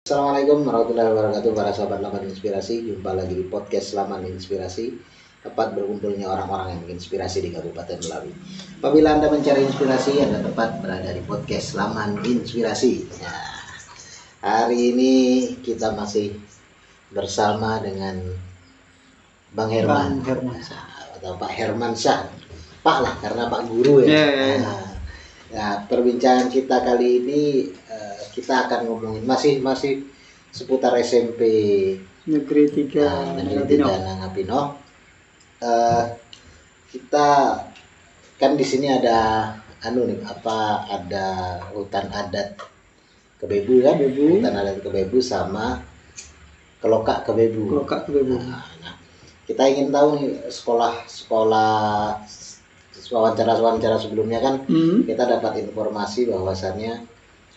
Assalamualaikum warahmatullahi wabarakatuh para sahabat Laman Inspirasi. Jumpa lagi di podcast Laman Inspirasi, tempat berkumpulnya orang-orang yang menginspirasi di Kabupaten Melawi. Apabila Anda mencari inspirasi, Anda tepat berada di podcast Laman Inspirasi. Nah, hari ini kita masih bersama dengan Bang Herman, atau Pak Herman Syah. Pak lah, karena Pak Guru ya. Nah, perbincangan kita kali ini kita akan ngomongin masih seputar SMP Negeri 3 Nangapino. Kita kan di sini ada ada hutan adat Kebebu kan? Hutan adat Kebebu sama Kelokak Kebebu. Nah, kita ingin tahu nih sekolah wawancara sebelumnya kan kita dapat informasi bahwasannya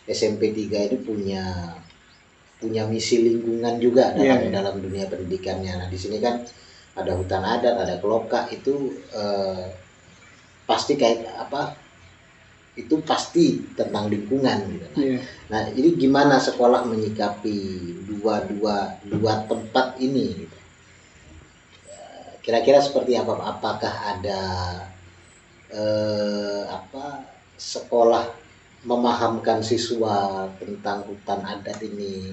SMP 3 ini punya misi lingkungan juga dalam dunia pendidikannya. Nah, di sini kan ada hutan adat, ada Kelokak, itu pasti itu pasti tentang lingkungan gitu. Nah, ini gimana sekolah menyikapi dua tempat ini gitu. Kira-kira seperti apa? Apakah ada sekolah memahamkan siswa tentang hutan adat ini,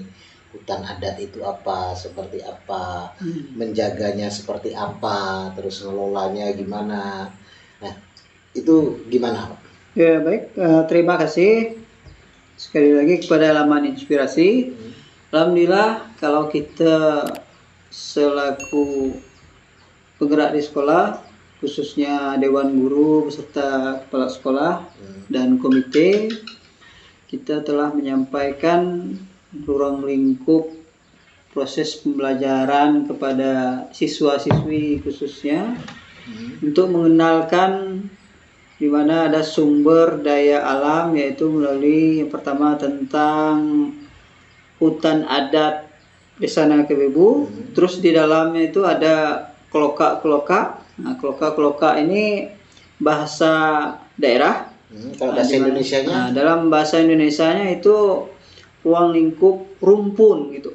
hutan adat itu apa, seperti apa, menjaganya seperti apa, terus ngelolanya gimana. Nah, itu gimana Pak? Ya baik, terima kasih sekali lagi kepada Laman Inspirasi. Alhamdulillah kalau kita selaku penggerak di sekolah, khususnya Dewan Guru beserta Kepala Sekolah dan Komite, kita telah menyampaikan ruang lingkup proses pembelajaran kepada siswa-siswi khususnya untuk mengenalkan di mana ada sumber daya alam, yaitu melalui yang pertama tentang hutan adat Desa Nangapino, terus di dalamnya itu ada Kelokak. Nah, Kelokak ini bahasa daerah. Kalau bahasa Indonesianya? Dalam bahasa Indonesianya itu ruang lingkup rumpun gitu.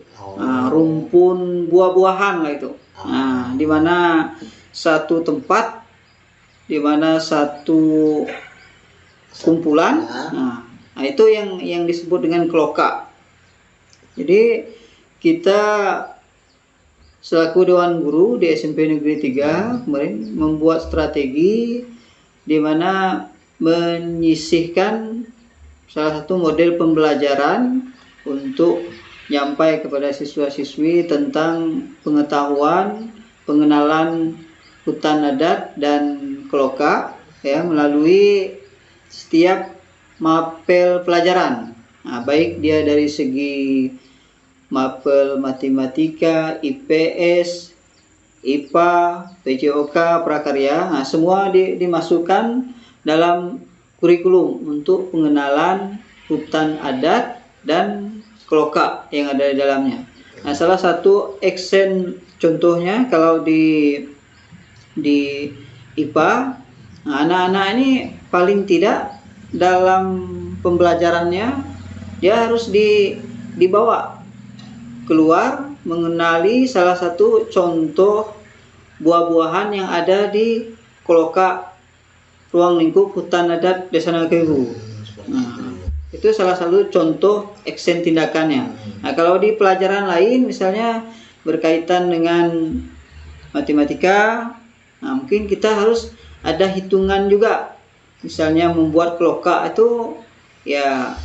Rumpun buah-buahan lah itu. Nah, di mana satu tempat, di mana satu kumpulan. Nah, itu yang disebut dengan Kelokak. Jadi kita selaku Dewan Guru di SMP Negeri 3 kemarin membuat strategi di mana menyisihkan salah satu model pembelajaran untuk nyampai kepada siswa-siswi tentang pengetahuan, pengenalan hutan adat dan Kelokak ya, melalui setiap mapel pelajaran. Nah, baik dia dari segi mapel matematika, IPS, IPA, PJOK, prakarya, nah, semua dimasukkan dalam kurikulum untuk pengenalan hutan adat dan Kelokak yang ada di dalamnya. Nah, salah satu eksen contohnya kalau di IPA, nah, anak-anak ini paling tidak dalam pembelajarannya dia harus dibawa keluar mengenali salah satu contoh buah-buahan yang ada di Kelokak ruang lingkup hutan adat Desa Nangapino. Itu salah satu contoh eksen tindakannya. Nah, kalau di pelajaran lain misalnya berkaitan dengan matematika, nah, mungkin kita harus ada hitungan juga. Misalnya membuat Kelokak itu ya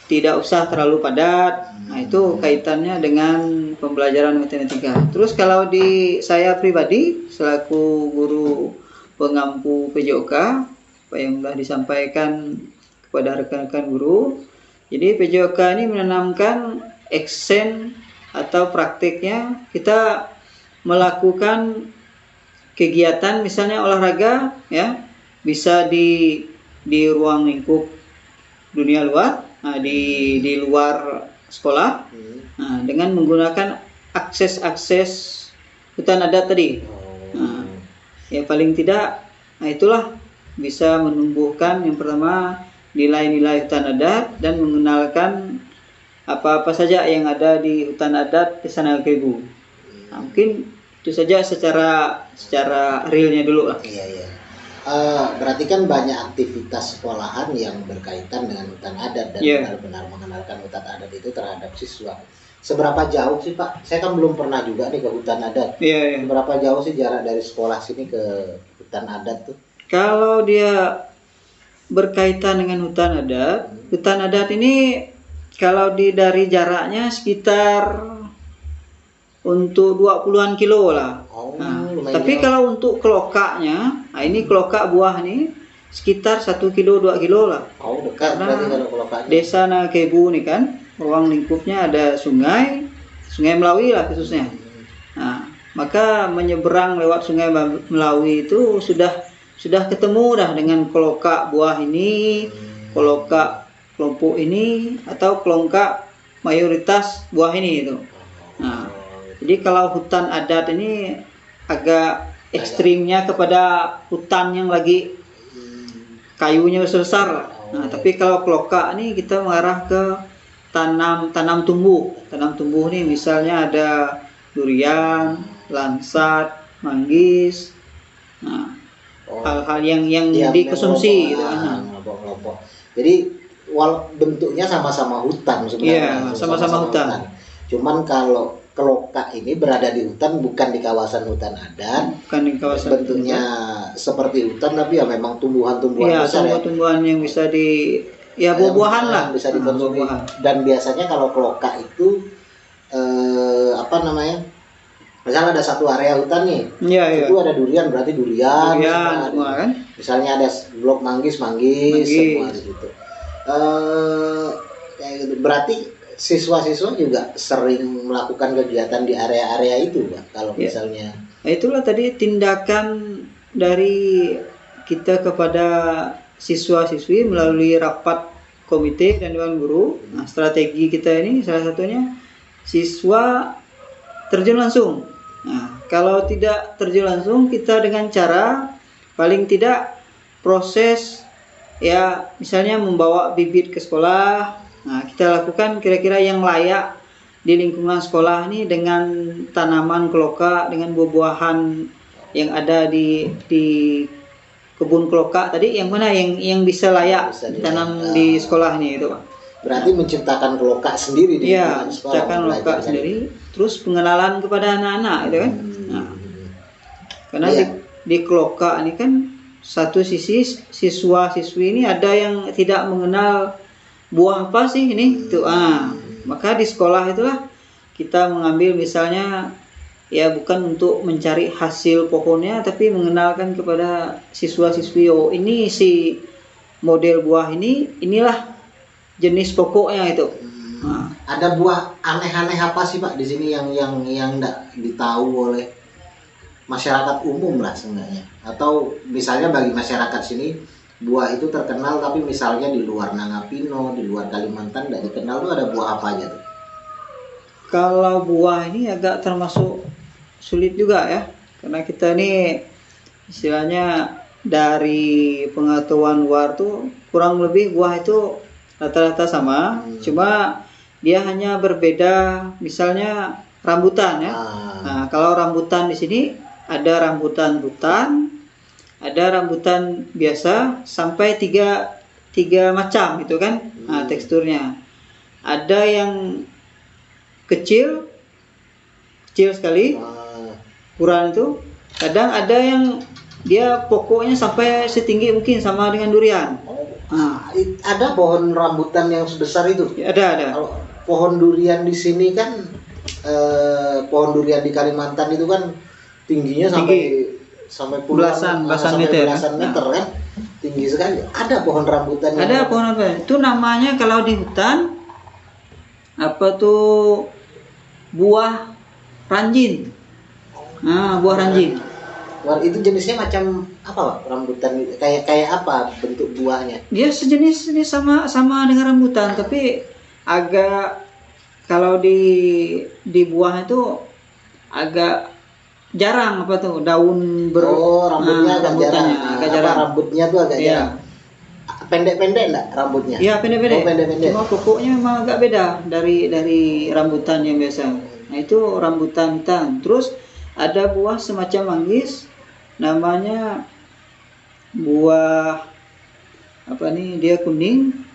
tidak usah terlalu padat. Nah, itu kaitannya dengan pembelajaran matematika. Terus kalau di saya pribadi selaku guru pengampu PJOK, apa yang telah disampaikan kepada rekan-rekan guru. Jadi PJOK ini menanamkan eksen atau praktiknya kita melakukan kegiatan misalnya olahraga ya, bisa di ruang lingkup dunia luar. Nah, di luar sekolah, nah, dengan menggunakan akses hutan adat tadi. Nah, ya paling tidak, nah itulah bisa menumbuhkan yang pertama nilai-nilai hutan adat dan mengenalkan apa-apa saja yang ada di hutan adat Desa Nangkebu. Nah, mungkin itu saja secara realnya dulu lah. Iya, iya. Berarti kan banyak aktivitas sekolahan yang berkaitan dengan hutan adat dan benar-benar mengenalkan hutan adat itu terhadap siswa. Seberapa jauh sih Pak? Saya kan belum pernah juga nih ke hutan adat. Seberapa jauh sih jarak dari sekolah sini ke hutan adat tuh? Kalau dia berkaitan dengan hutan adat ini kalau dari jaraknya sekitar untuk 20-an kilo lah. Tapi jauh. Kalau untuk kelokaknya, ini kelokak buah nih sekitar 1 kilo 2 kilo lah. Dekat. Karena kalau Desa Nangkebu nih kan ruang lingkupnya ada sungai Melawi lah khususnya. Nah, maka menyeberang lewat sungai Melawi itu sudah ketemu dah dengan kelokak buah ini, kelokak kelompok ini atau kelongkak mayoritas buah ini itu. Nah, jadi kalau hutan adat ini agak ekstrimnya kepada hutan yang lagi kayunya besar. Nah, tapi kalau kelokak ini kita mengarah ke tanam tumbuh. Tanam tumbuh nih misalnya ada durian, lansat, manggis. Nah, hal-hal yang dikonsumsi gitu. Jadi bentuknya sama-sama hutan sebenarnya. Iya, sama-sama hutan. Cuman kalau kelokak ini berada di hutan, bukan di kawasan hutan adat. Bukan di kawasan bentuknya hutan. Seperti hutan tapi ya memang tumbuhan-tumbuhan besar. Tumbuhan yang bisa buah-buahan lah, bisa dikonsumsi. Dan biasanya kalau kelokak itu misalnya ada satu area hutan nih, itu ada durian, berarti durian semua kan? Misalnya ada blok manggis semua di situ. Berarti siswa-siswa juga sering melakukan kegiatan di area-area itu, Pak. Kalau misalnya itulah tadi tindakan dari kita kepada siswa-siswi melalui rapat komite dan dewan guru. Nah, strategi kita ini salah satunya siswa terjun langsung. Nah, kalau tidak terjun langsung, kita dengan cara paling tidak proses misalnya membawa bibit ke sekolah. Nah, kita lakukan kira-kira yang layak di lingkungan sekolah ini dengan tanaman kelokak, dengan buah-buahan yang ada di kebun kelokak tadi, yang mana yang bisa layak ditanam di sekolah ini itu, Pak. Berarti menciptakan kelokak sendiri di sekolah. Menciptakan kelokak sendiri, terus pengenalan kepada anak-anak itu kan. Nah, karena di kelokak ini kan satu sisi siswa-siswi ini ada yang tidak mengenal buah apa sih ini itu. Maka di sekolah itulah kita mengambil misalnya bukan untuk mencari hasil pohonnya, tapi mengenalkan kepada siswa-siswi, ini si model buah inilah jenis pokoknya itu. Ada buah aneh-aneh apa sih Pak di sini yang enggak ditahu oleh masyarakat umum lah sebenarnya? Atau misalnya bagi masyarakat sini buah itu terkenal, tapi misalnya di luar Nangapino, di luar Kalimantan tidak dikenal, tuh ada buah apa aja tuh? Kalau buah ini agak termasuk sulit juga ya, karena kita ini istilahnya dari pengetahuan luar tuh kurang lebih buah itu rata-rata sama, cuma dia hanya berbeda misalnya rambutan ya. Nah, kalau rambutan di sini ada rambutan hutan, ada rambutan biasa, sampai tiga macam itu kan. Nah, teksturnya ada yang kecil sekali, ukuran itu. Kadang ada yang dia pokoknya sampai setinggi mungkin sama dengan durian. Ada pohon rambutan yang sebesar itu? Ada. Kalau pohon durian di sini kan, pohon durian di Kalimantan itu kan tingginya sampai belasan meter kan, tinggi sekali. Ada pohon rambutan. Ada pohon rambutan. Itu namanya kalau di hutan buah ranjin. Buah ranjin. Itu jenisnya macam apa Pak? Rambutan kayak apa bentuk buahnya? Dia sejenis ini sama dengan rambutan, tapi agak kalau di buah itu agak jarang daun rambutnya agak jarang. Rambutnya tuh agak jarang. pendek-pendek enggak rambutnya? Iya, pendek-pendek. Oh, pendek-pendek. Cuma kukunya memang agak beda dari rambutan yang biasa. Nah, itu rambutan hitam. Terus ada buah semacam manggis, namanya buah apa nih? Dia kuning.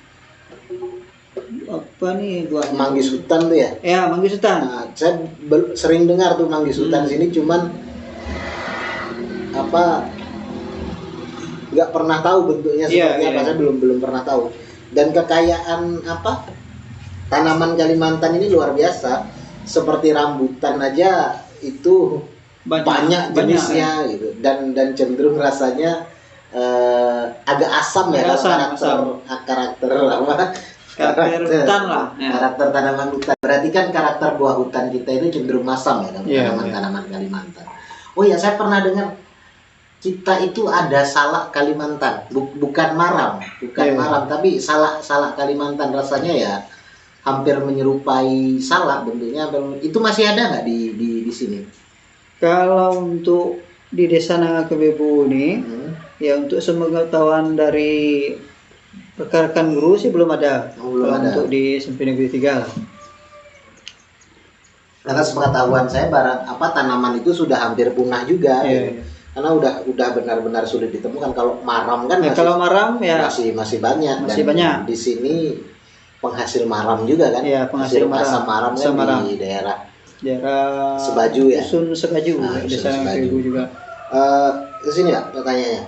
Apa nih buah? Manggis hutan tuh ya? Ya, manggis hutan. Nah, saya sering dengar tuh manggis hutan sini, cuman apa nggak pernah tahu bentuknya seperti apa. Saya belum pernah tahu. Dan kekayaan apa tanaman Kalimantan ini luar biasa. Seperti rambutan aja itu banyak jenisnya gitu, dan cenderung rasanya agak asam ya, karakter hutan lah ya. Karakter tanaman hutan berarti kan karakter buah hutan kita ini cenderung asam ya, tanaman Kalimantan. Oh ya, saya pernah dengar kita itu ada salak Kalimantan, bukan maram, tapi salak Kalimantan, rasanya ya hampir menyerupai salak bentuknya. Itu masih ada nggak di sini? Kalau untuk di desa Nanggakebebu ini, ya untuk sepengetahuan dari rekan-rekan guru sih belum ada. Belum ada. Untuk di SMP Negeri 3 lah. Karena sepengetahuan saya tanaman itu sudah hampir punah juga. Karena udah benar-benar sulit ditemukan. Kalau maram kan masih banyak. Banyak. Di sini penghasil maram juga kan? Iya, penghasil maram kan di daerah Sebaju ya. Dusun Sebaju, desa Nanggakebebu juga. Ke sini ya pertanyaannya.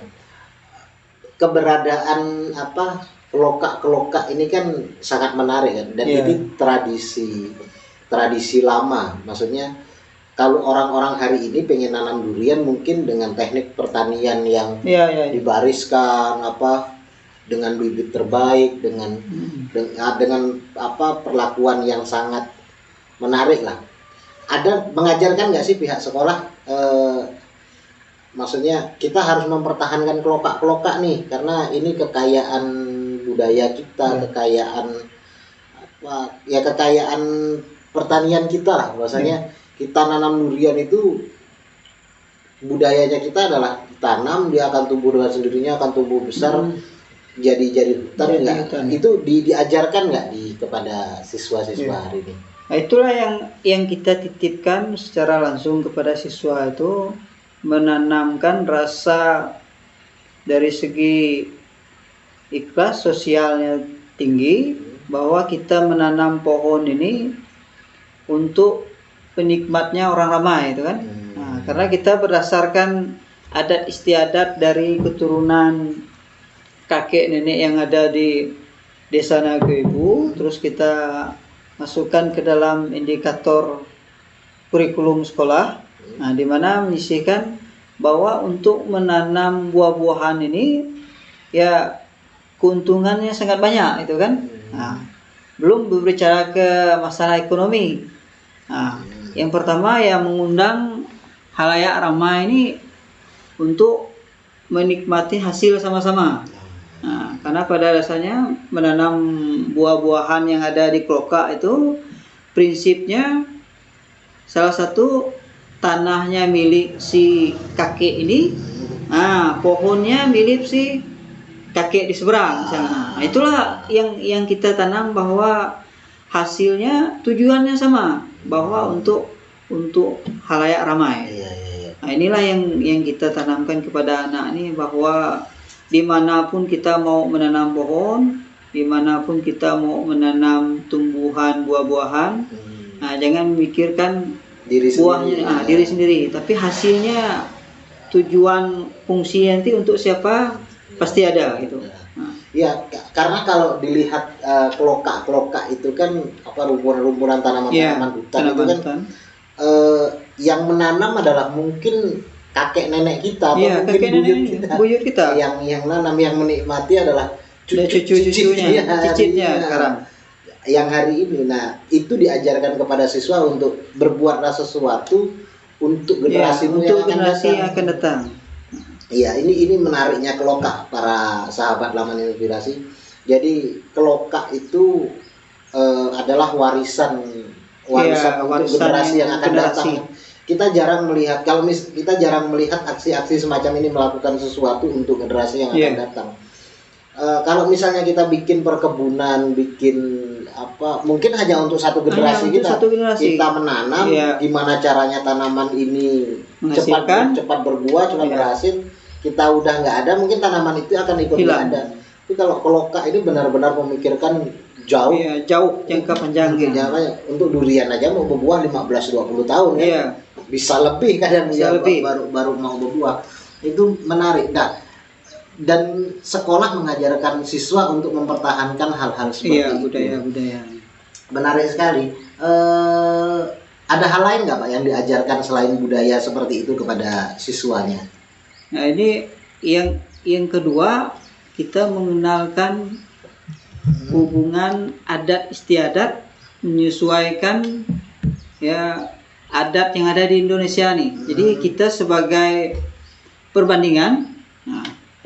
Keberadaan kelokak ini kan sangat menarik kan, dan ini tradisi lama. Maksudnya kalau orang-orang hari ini pengen nanam durian mungkin dengan teknik pertanian yang dibariskan dengan bibit terbaik, dengan perlakuan yang sangat menarik lah. Ada mengajarkan nggak sih pihak sekolah? Maksudnya kita harus mempertahankan kelokak nih, karena ini kekayaan budaya kita, kekayaan pertanian kita lah. Bahwasanya kita nanam durian itu budayanya kita adalah tanam, dia akan tumbuh dengan sendirinya, akan tumbuh besar. Jadi hutan enggak? Itu diajarkan nggak kepada siswa-siswa hari ini? Nah, itulah yang kita titipkan secara langsung kepada siswa, itu menanamkan rasa dari segi ikhlas sosialnya tinggi, bahwa kita menanam pohon ini untuk penikmatnya orang ramai itu kan. Nah, karena kita berdasarkan adat istiadat dari keturunan kakek nenek yang ada di desa Nanggakebebu, terus kita masukkan ke dalam indikator kurikulum sekolah. Nah, di mana menyisihkan bahwa untuk menanam buah-buahan ini ya keuntungannya sangat banyak itu kan. Nah, belum berbicara ke masalah ekonomi. Nah, yang pertama ya mengundang halayak ramai ini untuk menikmati hasil sama-sama. Nah, karena pada dasarnya menanam buah-buahan yang ada di kelokak itu prinsipnya salah satu tanahnya milik si kakek ini, pohonnya milik si kakek di seberang misalnya. Nah, itulah yang kita tanam, bahwa hasilnya tujuannya sama, bahwa untuk halayak ramai. Nah, inilah yang kita tanamkan kepada anak ini, bahwa dimanapun kita mau menanam pohon, dimanapun kita mau menanam tumbuhan buah-buahan, jangan memikirkan buahnya diri sendiri, tapi hasilnya, tujuan fungsi nanti untuk siapa pasti ada gitu. Ya, karena kalau dilihat kelokak itu kan rumpuran tanaman hutan itu kan yang menanam adalah mungkin kakek nenek kita atau mungkin buyut kita. Yang nanam, yang menikmati adalah cucunya, cicitnya sekarang. Yang hari ini, nah itu diajarkan kepada siswa untuk berbuat sesuatu untuk generasi yang akan datang. Iya, ini menariknya kelokak, para sahabat Laman Inspirasi. Jadi kelokak itu adalah warisan untuk generasi yang akan datang. Kita jarang melihat, aksi-aksi semacam ini melakukan sesuatu untuk generasi yang akan datang. kalau misalnya kita bikin perkebunan, bikin apa, mungkin hanya untuk satu generasi untuk kita, satu generasi. kita menanam, Iya. gimana caranya tanaman ini Menghasilkan. cepat berbuah, cepat Iya. berhasil. Kita udah nggak ada, mungkin tanaman itu akan ikut nggak Hilang. ada. Tapi kalau keloka ini benar-benar memikirkan jauh, Iya, jauh jangka panjangnya. untuk durian aja mau berbuah 15-20 tahun ya. Iya. Bisa lebih kadang Bisa ya, lebih. baru mau berbuah. Itu menarik. Nah, dan sekolah mengajarkan siswa untuk mempertahankan hal-hal seperti Iya, itu. budaya. Menarik sekali. Ada hal lain nggak Pak yang diajarkan selain budaya seperti itu kepada siswanya? Nah, ini yang kedua, kita mengenalkan hubungan adat istiadat, menyesuaikan ya adat yang ada di Indonesia nih. Jadi kita sebagai perbandingan,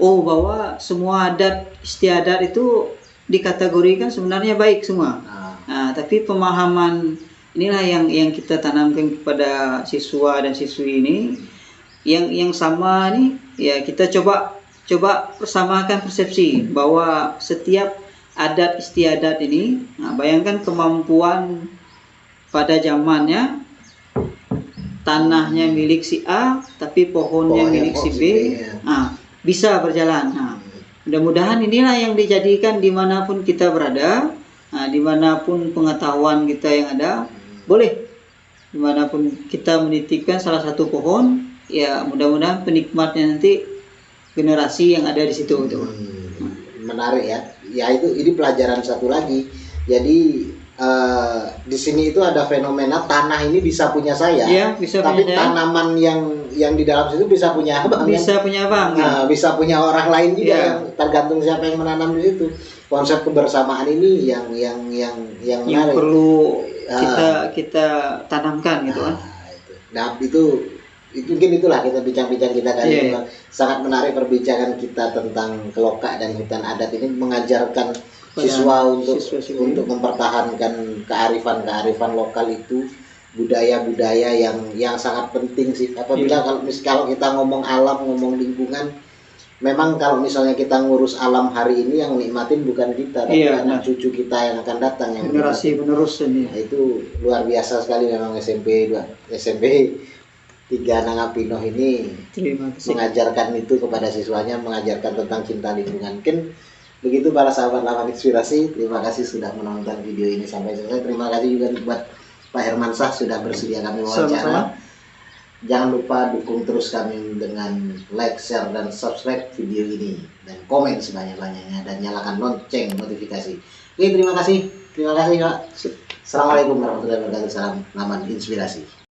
bahwa semua adat istiadat itu dikategorikan sebenarnya baik semua. Nah, tapi pemahaman inilah yang kita tanamkan kepada siswa dan siswi ini, yang sama nih ya, kita coba persamakan persepsi bahwa setiap adat istiadat ini, bayangkan kemampuan pada zamannya, tanahnya milik si A tapi pohonnya milik si B, bisa berjalan. Mudah-mudahan inilah yang dijadikan dimanapun kita berada, dimanapun pengetahuan kita yang ada, boleh dimanapun kita menitipkan salah satu pohon, ya mudah-mudahan penikmatnya nanti generasi yang ada di situ. Menarik ya. Ya ini pelajaran satu lagi. Jadi di sini itu ada fenomena tanah ini bisa punya saya, ya, bisa tapi punya tanaman yang di dalam situ bisa punya abang, punya abang, bisa punya orang lain juga, ya. Yang tergantung siapa yang menanam di situ. Konsep kebersamaan ini yang menarik, perlu kita tanamkan gitu kan. Nah itu mungkin itulah kita bincang-bincang kita kali ini. Sangat menarik perbincangan kita tentang keloka dan hutan adat ini, mengajarkan siswa untuk mempertahankan kearifan lokal itu, budaya-budaya yang sangat penting sih. Apabila kalau kita ngomong alam, ngomong lingkungan, memang kalau misalnya kita ngurus alam hari ini, yang nikmatin bukan kita, tapi anak cucu kita yang akan datang, yang generasi penerus ini. Nah, itu luar biasa sekali memang SMP 3 Nangapino ini mengajarkan itu kepada siswanya, mengajarkan tentang cinta lingkungan. Mungkin begitu para sahabat Laman Inspirasi, terima kasih sudah menonton video ini sampai selesai. Terima kasih juga buat Pak Hermansyah sudah bersedia kami wawancara. Jangan lupa dukung terus kami dengan like, share, dan subscribe video ini, dan komen sebanyak-banyaknya, dan nyalakan lonceng notifikasi. Oke, terima kasih Pak. Assalamualaikum warahmatullahi wabarakatuh. Salam Laman Inspirasi.